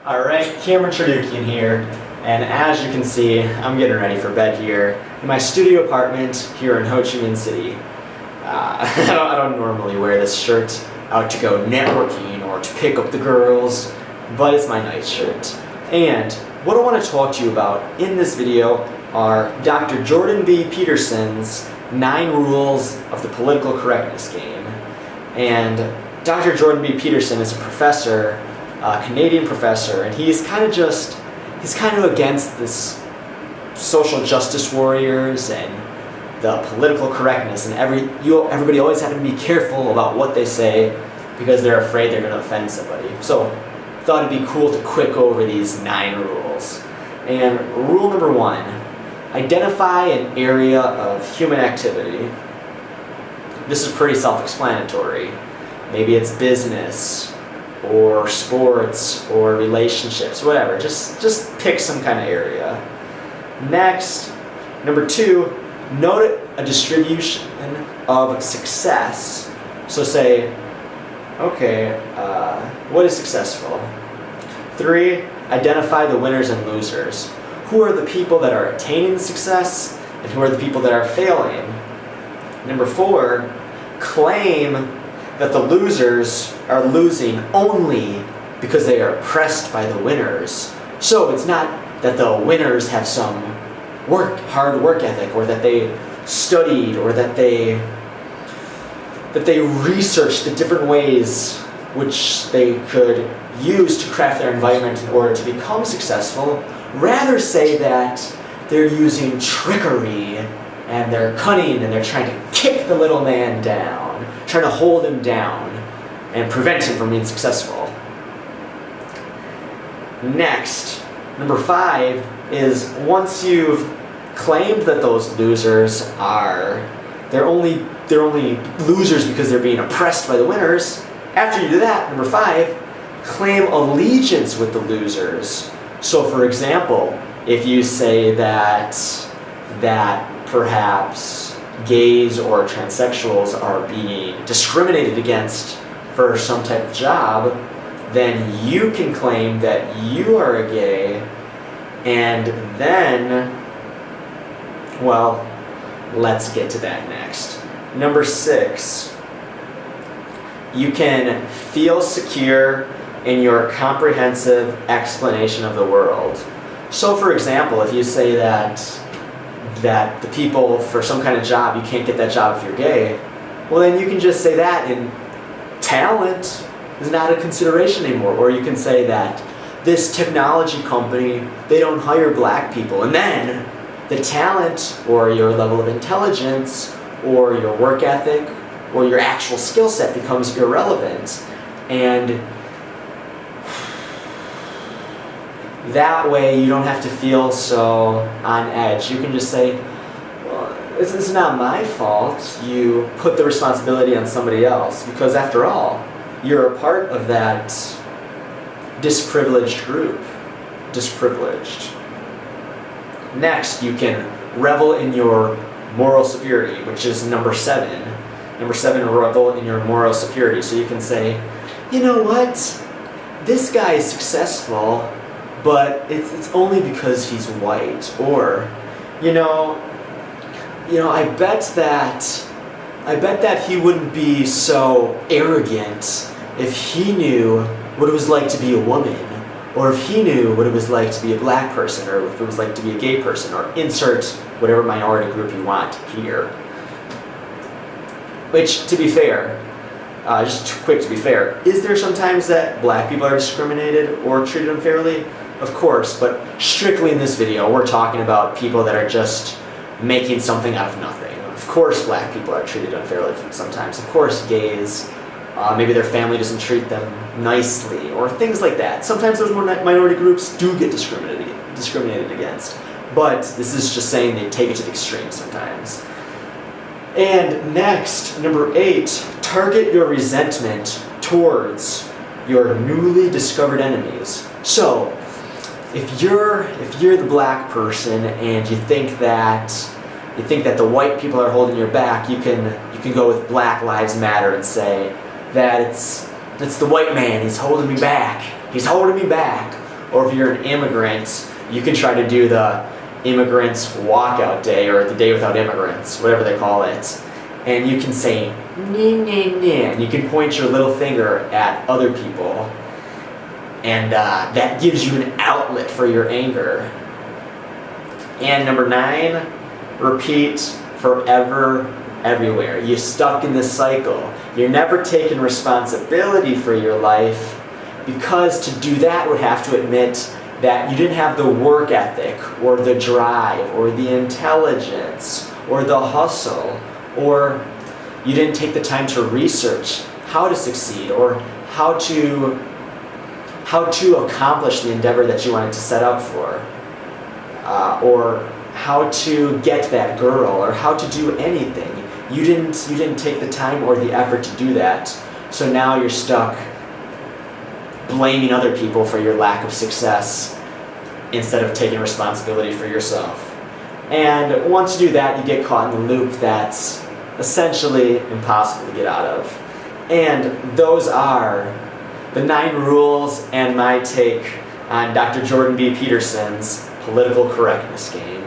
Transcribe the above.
Alright, Cameron Chardukian here, and as you can see, I'm getting ready for bed here in my studio apartment here in Ho Chi Minh City. I don't normally wear this shirt out to go networking or to pick up the girls, but it's my night shirt. And what I want to talk to you about in this video are Dr. Jordan B. Peterson's 9 rules of the political correctness game. And Dr. Jordan B. Peterson is a professor, a Canadian professor, and he's kind of against this social justice warriors and the political correctness, and everybody always having to be careful about what they say because they're afraid they're going to offend somebody. So I thought it'd be cool to quick over these 9 rules. And rule number 1, identify an area of human activity. This is pretty self-explanatory. Maybe it's business, or sports, or relationships, whatever. Just pick some kind of area. Next, number 2, note a distribution of success. So say, okay, what is successful? 3, identify the winners and losers. Who are the people that are attaining success, and who are the people that are failing? Number 4, claim that the losers are losing only because they are oppressed by the winners. So it's not that the winners have some hard work ethic, or that they studied, or that they researched the different ways which they could use to craft their environment in order to become successful. Rather say that they're using trickery and they're cunning and they're trying to kick the little man down, trying to hold him down and prevent him from being successful. Next, number 5 is, once you've claimed that those losers they're only losers because they're being oppressed by the winners, after you do that, number 5, claim allegiance with the losers. So for example, if you say that perhaps gays or transsexuals are being discriminated against for some type of job, then you can claim that you are a gay, and then, well, let's get to that next. Number 6, you can feel secure in your comprehensive explanation of the world. So for example, if you say that the people for some kind of job, you can't get that job if you're gay, well then you can just say that, and talent is not a consideration anymore. Or you can say that this technology company, they don't hire black people, and then the talent or your level of intelligence or your work ethic or your actual skill set becomes irrelevant. And that way you don't have to feel so on edge. You can just say, well, it's not my fault. You put the responsibility on somebody else, because after all, you're a part of that disprivileged group. Disprivileged. Next, you can revel in your moral superiority, which is number 7. Number 7, revel in your moral superiority. So you can say, you know what? This guy is successful, but it's only because he's white. Or, you know, I bet that he wouldn't be so arrogant if he knew what it was like to be a woman, or if he knew what it was like to be a black person, or if it was like to be a gay person, or insert whatever minority group you want here. Which, to be fair, just quick to be fair, is there sometimes that black people are discriminated or treated unfairly? Of course, but strictly in this video, we're talking about people that are just making something out of nothing. Of course black people are treated unfairly sometimes. Of course gays, maybe their family doesn't treat them nicely, or things like that. Sometimes those minority groups do get discriminated against. But this is just saying they take it to the extreme sometimes. And next, number 8, target your resentment towards your newly discovered enemies. So, if you're the black person and you think that the white people are holding your back, you can go with Black Lives Matter and say that it's the white man, he's holding me back. Or if you're an immigrant, you can try to do the immigrants walkout day or the day without immigrants, whatever they call it. And you can say, nah, nah, nah. And you can point your little finger at other people. And that gives you an outlet for your anger. And number 9, repeat forever, everywhere. You're stuck in this cycle. You're never taking responsibility for your life, because to do that would have to admit that you didn't have the work ethic or the drive or the intelligence or the hustle, or you didn't take the time to research how to succeed or how to accomplish the endeavor that you wanted to set up for, or how to get that girl, or how to do anything. You didn't take the time or the effort to do that. So now you're stuck blaming other people for your lack of success instead of taking responsibility for yourself. And once you do that, you get caught in the loop that's essentially impossible to get out of. And those are the 9 rules and my take on Dr. Jordan B. Peterson's political correctness game.